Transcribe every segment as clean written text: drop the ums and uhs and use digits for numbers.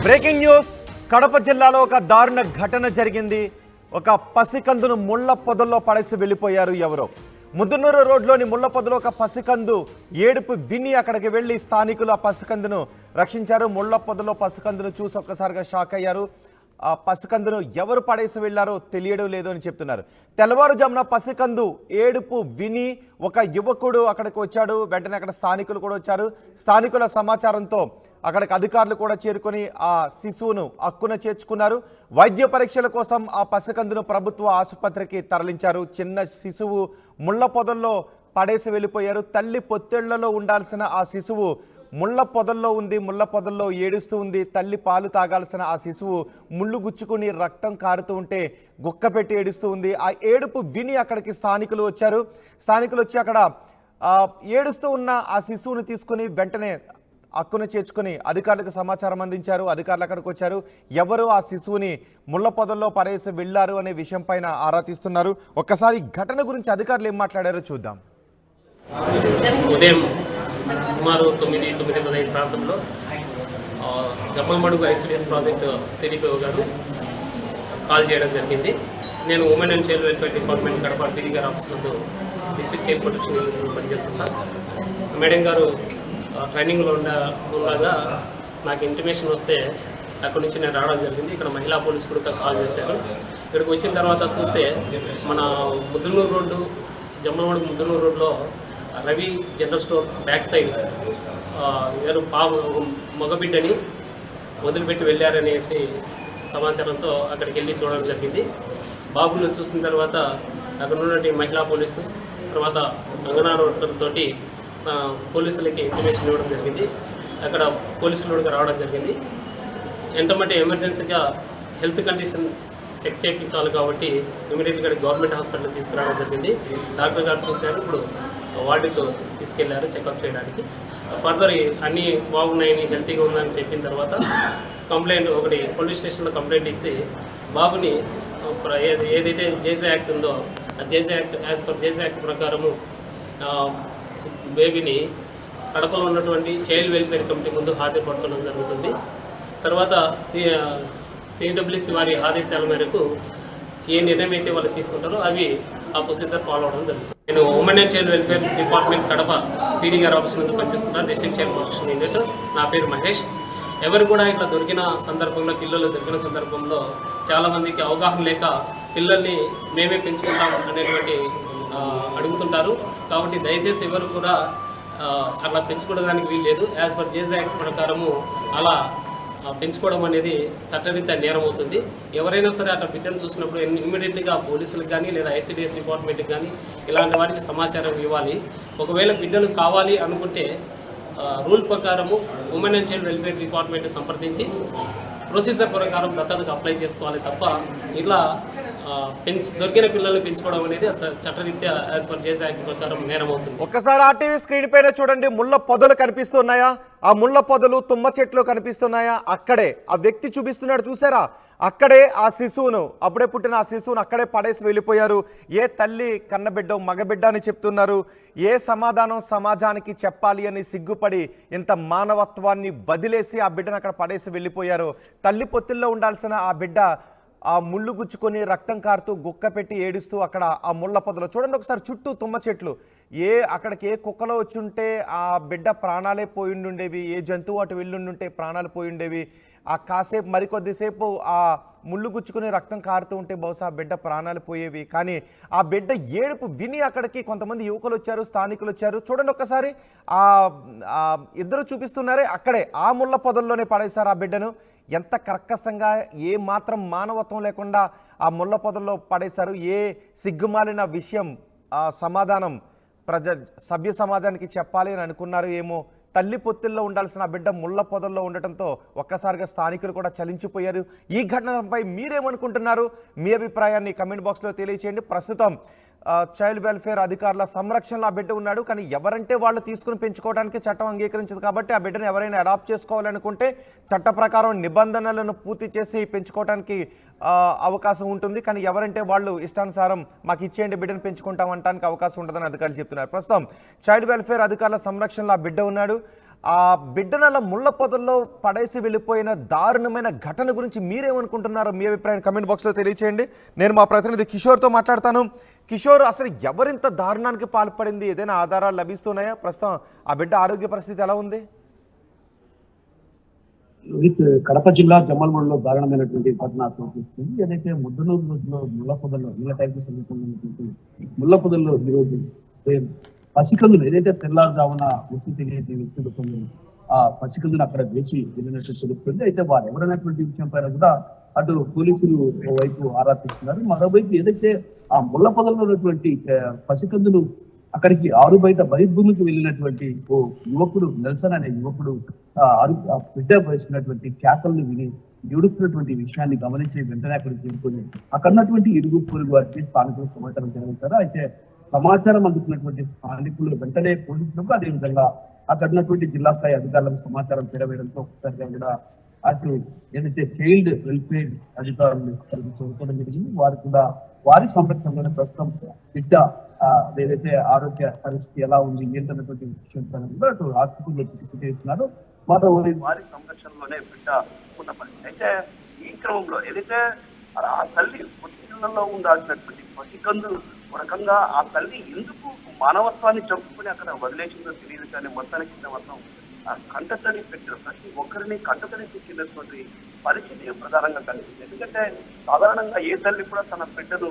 Breaking news. Kadapa జిల్లాలో ఒక దారుణ ఘటన జరిగింది. ఒక పసికందును ముళ్ళ పొదల్లో పడేసి వెళ్ళిపోయారు ఎవరో. ముద్దునూరు రోడ్లోని ముళ్ళ పొదలో ఒక పసికందు ఏడుపు విని అక్కడికి వెళ్ళి స్థానికులు ఆ పసికందును రక్షించారు. ముళ్ళ పొదలో పసికందును చూసి ఒక్కసారిగా షాక్ అయ్యారు. ఆ పసికందును ఎవరు పడేసి వెళ్లారో తెలియడం లేదు అని చెప్తున్నారు. తెల్లవారుజామున పసికందు ఏడుపు విని ఒక యువకుడు అక్కడికి వచ్చాడు. వెంటనే అక్కడ స్థానికులు కూడా వచ్చారు. స్థానికుల సమాచారంతో అక్కడికి అధికారులు కూడా చేరుకొని ఆ శిశువును హక్కున చేర్చుకున్నారు. వైద్య పరీక్షల కోసం ఆ పసికందును ప్రభుత్వ ఆసుపత్రికి తరలించారు. చిన్న శిశువు ముళ్ళ పొదల్లో పడేసి వెళ్ళిపోయారు. తల్లి పొత్తేళ్లలో ఉండాల్సిన ఆ శిశువు ముళ్ళ పొదల్లో ఉంది. ముళ్ళ పొదల్లో ఏడుస్తూ ఉంది. తల్లి పాలు తాగాల్సిన ఆ శిశువు ముళ్ళు గుచ్చుకుని రక్తం కారుతూ ఉంటే గుక్క పెట్టి ఏడుస్తూ ఉంది. ఆ ఏడుపు విని అక్కడికి స్థానికులు వచ్చారు. స్థానికులు వచ్చి అక్కడ ఏడుస్తూ ఉన్న ఆ శిశువుని తీసుకుని వెంటనే హక్కును చేర్చుకుని అధికారులకు సమాచారం అందించారు. అధికారులు అక్కడికి వచ్చారు. ఎవరు ఆ శిశువుని ముళ్ళ పొదల్లో పడేసి వెళ్లారు అనే విషయం పైన ఆరా తీస్తున్నారు. ఒక్కసారి ఘటన గురించి అధికారులు ఏం మాట్లాడారో చూద్దాం. ఉదయం సుమారు 9:15 ప్రాంతంలో జమ్మలమడుగు ఐసిడిఎస్ ప్రాజెక్టు సిడిపిఓ గారు కాల్ చేయడం జరిగింది. నేను women and child welfare department Kadapa PD గారి ఆఫీస్ నందు డిస్ట్రిక్ట్ చైల్డ్ ప్రొటెక్షన్ యూనిట్లో పనిచేస్తున్నాను. మేడం గారు ట్రైనింగ్లో ఉండగా నాకు ఇంటిమేషన్ వస్తే అక్కడి నుంచి నేను రావడం జరిగింది. ఇక్కడ మహిళా పోలీసు కూడా కాల్ చేశారు. ఇక్కడికి వచ్చిన తర్వాత చూస్తే మన ముద్దునూరు రోడ్డు, జమ్మలమడుగు ముద్దునూరు రోడ్లో Ravi general store back side ఎవరు మగబిడ్డని వదిలిపెట్టి వెళ్ళారనేసి సమాచారంతో అక్కడికి వెళ్ళి చూడడం జరిగింది. బాబును చూసిన తర్వాత అక్కడ ఉన్నటువంటి మహిళా పోలీసు తర్వాత అంగన్వాడీ పోలీసులకి ఇన్ఫర్మేషన్ ఇవ్వడం జరిగింది. అక్కడ పోలీసులు కూడా రావడం జరిగింది. ఎంతమంటే ఎమర్జెన్సీగా హెల్త్ కండిషన్ చెక్ చేయించాలి కాబట్టి ఇమీడియట్గా గవర్నమెంట్ హాస్పిటల్కి తీసుకురావడం జరిగింది. డాక్టర్ గారు చూశారు. ఇప్పుడు వార్డుకు తీసుకెళ్లారు చెకప్ చేయడానికి. ఫర్దర్ అన్నీ బాగున్నాయని హెల్తీగా ఉందని చెప్పిన తర్వాత కంప్లైంట్ ఒకటి పోలీస్ స్టేషన్లో కంప్లైంట్ ఇచ్చి బాబుని ఏదైతే జేజే యాక్ట్ ఉందో ఆ జేజే యాక్ట్ యాజ్ పర్ జేజే యాక్ట్ ప్రకారము బేబీని కడపలో ఉన్నటువంటి చైల్డ్ వెల్ఫేర్ కమిటీ ముందు హాజరుపరచడం జరుగుతుంది. తర్వాత సిడబ్ల్యూసి వారి ఆదేశాల మేరకు ఏ నిర్ణయం అయితే వాళ్ళు తీసుకుంటారో అవి ఆ ప్రొసీజర్ ఫాలో అవడం జరుగుతుంది. నేను women and child welfare department Kadapa PD గారి ఆఫీస్ నుండి పనిచేస్తున్నాను, డిస్ట్రిక్ట్ చైల్డ్ ప్రొటెక్షన్ యూనిట్. నా పేరు మహేష్. ఎవరు కూడా ఇట్లా దొరికిన సందర్భంలో పిల్లలు దొరికిన సందర్భంలో చాలామందికి అవగాహన లేక పిల్లల్ని మేమే పెంచుకుంటాం అనేటువంటి అడుగుతుంటారు. కాబట్టి దయచేసి ఎవరు కూడా అలా పెంచుకోవడానికి వీలు లేదు. యాజ్ పర్ జేజే యాక్ట్ ప్రకారము అలా పెంచుకోవడం అనేది చట్టరీత్యా నేరం అవుతుంది. ఎవరైనా సరే అట్లా బిడ్డను చూసినప్పుడు ఇమ్మీడియట్లీగా పోలీసులకు కానీ లేదా ఐసిడిఎస్ డిపార్ట్మెంట్కి కానీ ఇలాంటి వాటికి సమాచారం ఇవ్వాలి. ఒకవేళ బిడ్డలు కావాలి అనుకుంటే రూల్ ప్రకారము women and child welfare department సంప్రదించి ప్రొసీజర్ ప్రకారం దత్తతకు అప్లై చేసుకోవాలి తప్ప ఇలా దొరికిన పిల్లల్ని పెంచుకోవడం అనేది చట్టరీత్యా యాజ్ పర్ జేజే యాక్ట్ ప్రకారం నేరం అవుతుంది. ఒక్కసారి ఆర్టీవీ స్క్రీన్ పైన చూడండి. ముళ్ళ పొదలు కనిపిస్తున్నాయా? ఆ ముళ్ళ పొదలు తుమ్మ చెట్లు కనిపిస్తున్నాయా? అక్కడే ఆ వ్యక్తి చూపిస్తున్నాడు, చూసారా? అక్కడే ఆ శిశువును, అప్పుడే పుట్టిన ఆ శిశువును అక్కడే పడేసి వెళ్ళిపోయారు. ఏ తల్లి కన్నబిడ్డ మగబిడ్డ అని చెప్తున్నారు. ఏ సమాధానం సమాజానికి చెప్పాలి అని సిగ్గుపడి ఇంత మానవత్వాన్ని వదిలేసి ఆ బిడ్డను అక్కడ పడేసి వెళ్ళిపోయారు. తల్లి పొత్తిల్లో ఉండాల్సిన ఆ బిడ్డ ఆ ముళ్ళు గుచ్చుకొని రక్తం కారుతూ గుక్క పెట్టి ఏడుస్తూ అక్కడ ఆ ముళ్ళ పొదలో చూడండి. ఒకసారి చుట్టూ తుమ్మ చెట్లు. అక్కడికి ఏ కుక్కలో వచ్చి ఉంటే ఆ బిడ్డ ప్రాణాలే పోయిండుండేవి. ఏ జంతువు అటు వెళ్ళుండుంటే ప్రాణాలు పోయిండేవి. ఆ కాసేపు మరికొద్దిసేపు ఆ ముళ్ళు గుచ్చుకుని రక్తం కారుతూ ఉంటే బహుశా ఆ బిడ్డ ప్రాణాలు పోయేవి. కానీ ఆ బిడ్డ ఏడుపు విని అక్కడికి కొంతమంది యువకులు వచ్చారు, స్థానికులు వచ్చారు. చూడండి ఒక్కసారి ఇద్దరు చూపిస్తున్నారే, అక్కడే ఆ ముళ్ళ పొదల్లోనే పడేశారు ఆ బిడ్డను. ఎంత కర్కశంగా, ఏ మాత్రం మానవత్వం లేకుండా ఆ ముళ్ళ పొదల్లో పడేశారు. ఏ సిగ్గుమాలిన విషయం సమాధానం సభ్య సమాజానికి చెప్పాలి అని అనుకున్నారు ఏమో. తల్లి పొత్తిల్లో ఉండాల్సిన బిడ్డ ముళ్ళ పొదల్లో ఉండటంతో ఒక్కసారిగా స్థానికులు కూడా చలించిపోయారు. ఈ ఘటనపై మీరేమనుకుంటున్నారు? మీ అభిప్రాయాన్ని కమెంట్ బాక్స్లో తెలియచేయండి. ప్రస్తుతం చైల్డ్ వెల్ఫేర్ అధికారుల సంరక్షణలో ఆ బిడ్డ ఉన్నాడు. కానీ ఎవరంటే వాళ్ళు తీసుకుని పెంచుకోవడానికి చట్టం అంగీకరించదు. కాబట్టి ఆ బిడ్డను ఎవరైనా అడాప్ట్ చేసుకోవాలనుకుంటే చట్ట ప్రకారం నిబంధనలను పూర్తి చేసి పెంచుకోవడానికి అవకాశం ఉంటుంది. కానీ ఎవరంటే వాళ్ళు ఇష్టానుసారం మాకు ఇచ్చేయండి బిడ్డను పెంచుకుంటాం అనడానికి అవకాశం ఉంటుందని అధికారులు చెప్తున్నారు. ప్రస్తుతం చైల్డ్ వెల్ఫేర్ అధికారుల సంరక్షణలో ఆ బిడ్డ ఉన్నాడు. ఆ బిడ్డను అలా ముళ్ళ పొదల్లో పడేసి వెళ్ళిపోయిన దారుణమైన ఘటన గురించి మీరేమనుకుంటున్నారో మీ అభిప్రాయం కమెంట్ బాక్స్లో తెలియచేయండి. నేను మా ప్రతినిధి కిషోర్తో మాట్లాడతాను. కిషోర్, అసలు ఎవరింత దారుణానికి పాల్పడింది? ఏదైనా ఆధారాలు లభిస్తున్నాయా? ప్రస్తుతం ఆ బిడ్డ ఆరోగ్య పరిస్థితి ఎలా ఉంది? కడప జిల్లా జమ్మలమడులో దారుణమైనటువంటి ఘటన చూపిస్తుంది. ఏదైతే ముద్దనూరు రోజులో ముళ్ళపొదల్లో నీళ్ళ టైంకి సమీపంలో ముళ్ళపొదల్లో ఈరోజు పసికందులు ఏదైతే తెల్లారుజామున గుర్తు తెలియని వ్యక్తులు కొన్ని ఆ పసికందులు అక్కడ వేసి వెళ్ళినట్టు తెలుస్తుంది. అయితే వారు ఎవరైనటువంటి విషయం పైన కూడా అటు పోలీసులు వైపు ఆరా తీస్తున్నారు. మరోవైపు ఏదైతే ఆ ముళ్ళపొదల్లో ఉన్నటువంటి పసికందులు అక్కడికి ఆరు బయట బహిర్భూమికి వెళ్ళినటువంటి ఓ యువకుడు నెల్సన్ అనే యువకుడు బిడ్డ వేసినటువంటి కేకలను విని ఏడుస్తున్నటువంటి విషయాన్ని గమనించి వెంటనే అక్కడికి చేరుకొని అక్కడ ఉన్నటువంటి ఇరుగు పొరుగు వారికి స్థానికులు సమాచారం తెలియజేశారు. అయితే సమాచారం అందుకున్నటువంటి స్థానికులు వెంటనే పోలీసులకు అదేవిధంగా అక్కడ ఉన్నటువంటి జిల్లా స్థాయి అధికారులకు సమాచారం చేరవేయడంతో ఒకసారిగా కూడా అటు ఏదైతే చైల్డ్ వెల్ఫేర్ అధికారులు చదువుకోవడం జరిగింది. వారు కూడా వారి సంరక్షణలోనే ప్రస్తుతం బిడ్డ ఏదైతే ఆరోగ్య పరిస్థితి ఎలా ఉంది ఏంటన్నటువంటి విషయం కూడా అటు ఆసుపత్రిలో చికిత్స చేస్తున్నారు. మరో వారి సంరక్షణలోనే బిడ్డ ఉన్న పరిస్థితి. అయితే ఈ క్రమంలో ఏదైతే ఆ తల్లి పొట్టిళ్లలో ఉండాల్సినటువంటి పసికందు ఒక రకంగా ఆ తల్లి ఎందుకు మానవత్వాన్ని చంపుకొని అక్కడ వదిలేసిందో తెలియదు. కానీ మొత్తానికి మొత్తం కంటతడి పెట్టిన ప్రతి ఒక్కరిని కంటతడి పెట్టినటువంటి పరిస్థితి ప్రధానంగా కనిపిస్తుంది. ఎందుకంటే సాధారణంగా ఏ తల్లి కూడా తన బిడ్డను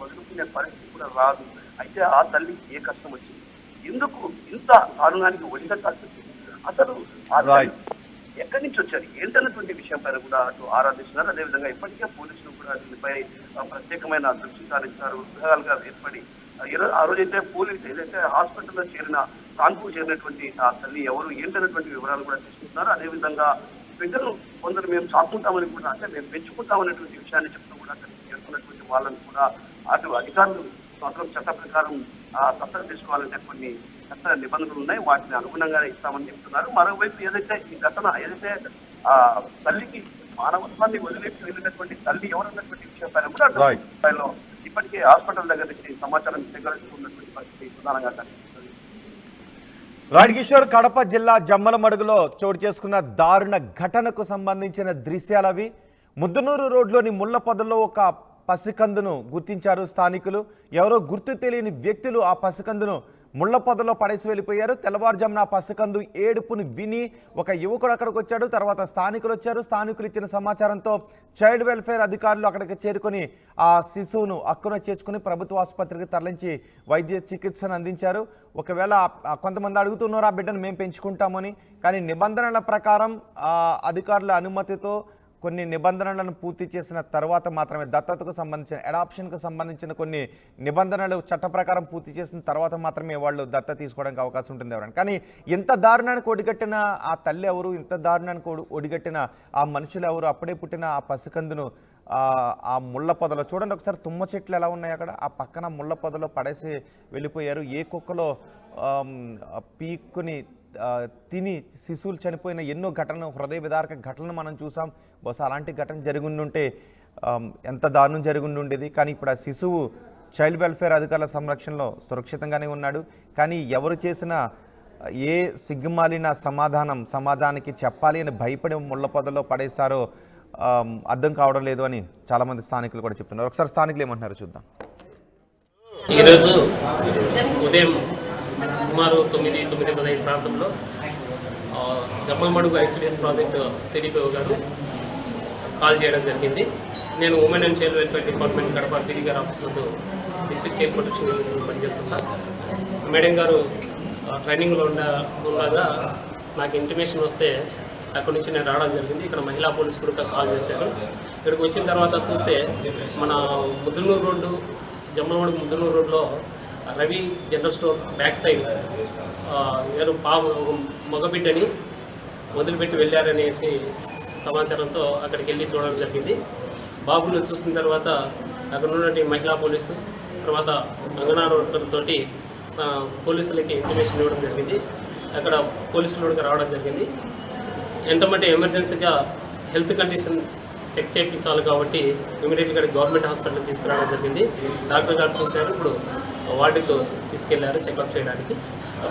వదులుకునే పరిస్థితి కూడా రాదు. అయితే ఆ తల్లి ఏ కష్టం వచ్చింది, ఎందుకు ఇంత దారుణానికి ఒడిగట్టాల్సి వచ్చింది, అసలు ఆ తల్లి ఎక్కడి నుంచి వచ్చారు ఏంటన్నటువంటి విషయం పైన కూడా అటు ఆరాధిస్తున్నారు. అదేవిధంగా ఇప్పటికే పోలీసులు కూడా దీనిపై ప్రత్యేకమైన దృష్టి సారించారు. విభాగాలుగా ఏర్పడి ఆ రోజైతే పోలీసు ఏదైతే హాస్పిటల్లో కాన్పూర్ చేరినటువంటి ఆ తల్లి ఎవరు ఏంటన్నటువంటి వివరాలు కూడా తీసుకుంటున్నారు. అదేవిధంగా బిడ్డను కొందరు మేము చాకుంటామని కూడా అంటే మేము పెంచుకుంటామనేటువంటి విషయాన్ని చెప్తూ కూడా అక్కడికి చేరుకున్నటువంటి వాళ్ళని కూడా అటు అధికారులు మాత్రం చట్ట ప్రకారం దత్తత తీసుకోవాలంటే కొన్ని చట్ట నిబంధనలు ఉన్నాయి, వాటిని అనుగుణంగానే ఇస్తామని చెప్తున్నారు. మరోవైపు ఏదైతే ఈ ఘటన ఏదైతే తల్లికి మానవత్వాన్ని వదిలేసి వెళ్ళినటువంటి తల్లి ఎవరన్నటువంటి విషయం పైన కూడా స్థాయిలో ఇప్పటికే హాస్పిటల్ దగ్గర నుంచి సమాచారం సేకరిస్తున్నటువంటి పరిస్థితి ప్రధానంగా కనిపిస్తుంది. రైట్ కిషోర్, కడప జిల్లా జమ్మలమడుగులో చోటు చేసుకున్న దారుణ ఘటనకు సంబంధించిన దృశ్యాలు అవి. ముద్దనూరు రోడ్లోని ముళ్ళ పొదల్లో ఒక పసికందును గుర్తించారు స్థానికులు. ఎవరో గుర్తు తెలియని వ్యక్తులు ఆ పసికందును ముళ్ళ పొదలో పడేసి వెళ్ళిపోయారు. తెల్లవారుజామున ఆ పసికందు ఏడుపుని విని ఒక యువకుడు అక్కడికి వచ్చాడు. తర్వాత స్థానికులు వచ్చారు. స్థానికులు ఇచ్చిన సమాచారంతో చైల్డ్ వెల్ఫేర్ అధికారులు అక్కడికి చేరుకొని ఆ శిశువును అక్కున చేర్చుకుని ప్రభుత్వ ఆసుపత్రికి తరలించి వైద్య చికిత్సను అందించారు. ఒకవేళ కొంతమంది అడుగుతున్నారు ఆ బిడ్డను మేము పెంచుకుంటామని, కానీ నిబంధనల ప్రకారం అధికారుల అనుమతితో కొన్ని నిబంధనలను పూర్తి చేసిన తర్వాత మాత్రమే దత్తతకు సంబంధించిన అడాప్షన్కు సంబంధించిన కొన్ని నిబంధనలు చట్ట ప్రకారం పూర్తి చేసిన తర్వాత మాత్రమే వాళ్ళు దత్తత తీసుకోవడానికి అవకాశం ఉంటుంది ఎవరైనా. కానీ ఇంత దారుణానికి ఒడిగట్టిన ఆ తల్లి ఎవరు, ఇంత దారుణానికి ఒడిగట్టిన ఆ మనుషులు ఎవరు? అప్పుడే పుట్టిన ఆ పసికందును ఆ ముళ్ళ పొదలో చూడండి ఒకసారి, తుమ్మ చెట్లు ఎలా ఉన్నాయి అక్కడ, ఆ పక్కన ముళ్ళ పొదలో పడేసి వెళ్ళిపోయారు. ఏ కుక్కలో పీక్కుని తిని శిశువులు చనిపోయిన ఎన్నో ఘటనలు, హృదయ విదారక ఘటనలు మనం చూసాం. బహుశా అలాంటి ఘటన జరిగిండుంటే ఎంత దారుణం జరిగిండుండేది. కానీ ఇప్పుడు ఆ శిశువు చైల్డ్ వెల్ఫేర్ అధికారుల సంరక్షణలో సురక్షితంగానే ఉన్నాడు. కానీ ఎవరు చేసిన ఏ సిగ్గుమాలిన సమాధానానికి చెప్పాలి అని భయపడి ముళ్ళ పొదలో పడేస్తారో అర్థం కావడం లేదు అని చాలామంది స్థానికులు కూడా చెప్తున్నారు. ఒకసారి స్థానికులు ఏమంటున్నారు చూద్దాం. ఈరోజు ఉదయం సుమారు 9:15 ప్రాంతంలో జమ్మలమడుగు ఐసిడిఎస్ ప్రాజెక్టు సిడిపిఓ గారు కాల్ చేయడం జరిగింది. నేను women and child welfare department Kadapa PD గారి ఆఫీస్ నందు డిస్ట్రిక్ట్ చైల్డ్ ప్రొటెక్షన్ యూనిట్ పనిచేస్తున్నా. మేడం గారు ట్రైనింగ్లో ఉండగా నాకు ఇంటిమేషన్ వస్తే అక్కడి నుంచి నేను రావడం జరిగింది. ఇక్కడ మహిళా పోలీసు కూడా కాల్ చేశారు. ఇక్కడికి వచ్చిన తర్వాత చూస్తే మన ముద్దనూరు రోడ్డు, జమ్మలమడుగు ముద్దనూరు రోడ్లో Ravi general store back side ఎవరు మగబిడ్డని వదిలిపెట్టి వెళ్ళారనేసి సమాచారంతో అక్కడికి వెళ్ళి చూడడం జరిగింది. బాబును చూసిన తర్వాత అక్కడ ఉన్నటువంటి మహిళా పోలీసు తర్వాత అంగన్వాడీ పోలీసులకి ఇంటిమేషన్ ఇవ్వడం జరిగింది. అక్కడ పోలీసులు రావడం జరిగింది. ఎంతమంటే ఎమర్జెన్సీగా హెల్త్ కండిషన్ చెక్ చేయించాలి కాబట్టి ఇమీడియట్గా గవర్నమెంట్ హాస్పిటల్కి తీసుకురావడం జరిగింది. డాక్టర్ గారు చూశారు. ఇప్పుడు వార్డుకు తీసుకెళ్లారు చెకప్ చేయడానికి.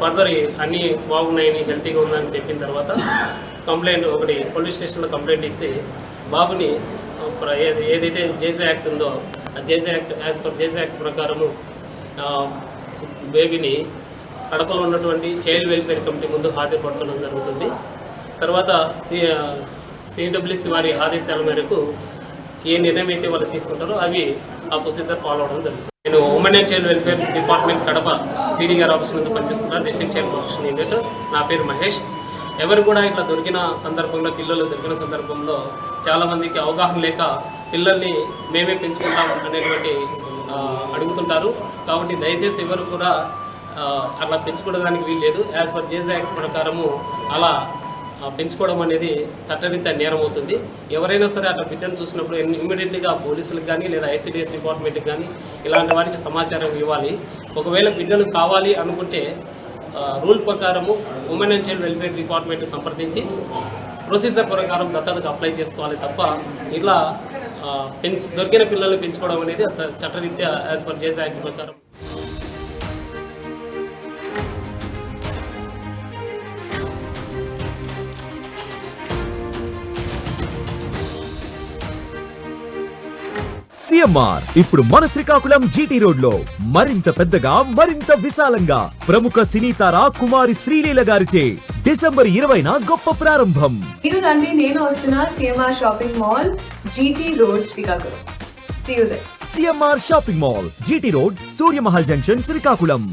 ఫర్దర్ అన్నీ బాగున్నాయని హెల్తీగా ఉందని చెప్పిన తర్వాత కంప్లైంట్ ఒకటి పోలీస్ స్టేషన్లో కంప్లైంట్ ఇచ్చి బాబుని ఏదైతే జేజే యాక్ట్ ఉందో ఆ జేజే యాక్ట్ యాజ్ పర్ జేజే యాక్ట్ ప్రకారము బేబీని కడపలో ఉన్నటువంటి చైల్డ్ వెల్ఫేర్ కమిటీ ముందు హాజరుపరచడం జరుగుతుంది. తర్వాత సిడబ్ల్యూసి వారి ఆదేశాల మేరకు ఏ నిర్ణయం అయితే వాళ్ళు తీసుకుంటారో అవి ఆ ప్రొసీజర్ ఫాలో అవడం జరుగుతుంది. నేను women and child welfare department Kadapa PD గారి ఆఫీస్ నుండి పనిచేస్తున్నాను, డిస్ట్రిక్ట్ చైల్డ్ ప్రొటెక్షన్ యూనిట్. నా పేరు మహేష్. ఎవరు కూడా ఇట్లా దొరికిన సందర్భంలో పిల్లలు దొరికిన సందర్భంలో చాలామందికి అవగాహన లేక పిల్లల్ని మేమే పెంచుకుంటాం అనేటువంటి అడుగుతుంటారు. కాబట్టి దయచేసి ఎవరు కూడా అట్లా పెంచుకోవడానికి వీల్లేదు. యాజ్ పర్ జేజే యాక్ట్ ప్రకారము అలా పెంచుకోవడం అనేది చట్టరీత్యా నేరం అవుతుంది. ఎవరైనా సరే అట్లా బిడ్డను చూసినప్పుడు ఇమ్మీడియట్లీగా పోలీసులకు కానీ లేదా ఐసిడిఎస్ డిపార్ట్మెంట్కి కానీ ఇలాంటి వారికి సమాచారం ఇవ్వాలి. ఒకవేళ బిడ్డలు కావాలి అనుకుంటే రూల్ ప్రకారము women and child welfare department సంప్రదించి ప్రొసీజర్ ప్రకారం దత్తతకు అప్లై చేసుకోవాలి తప్ప ఇలా దొరికిన పిల్లల్ని పెంచుకోవడం అనేది చట్టరీత్యా యాజ్ పర్ జేజే యాక్ట్ ప్రకారం. సిఎంఆర్ ఇప్పుడు మన శ్రీకాకుళం జీటీ రోడ్ లో మరింత పెద్దగా మరింత విశాలంగా ప్రముఖ సినీ తార కుమారి శ్రీలీల గారిచే డిసెంబర్ 20న గొప్ప ప్రారంభం. మీరు రండి, నేను వస్తున్నా CMR shopping mall GT road Srikakulam. See you there. CMR shopping mall GT road Surya Mahal junction Srikakulam.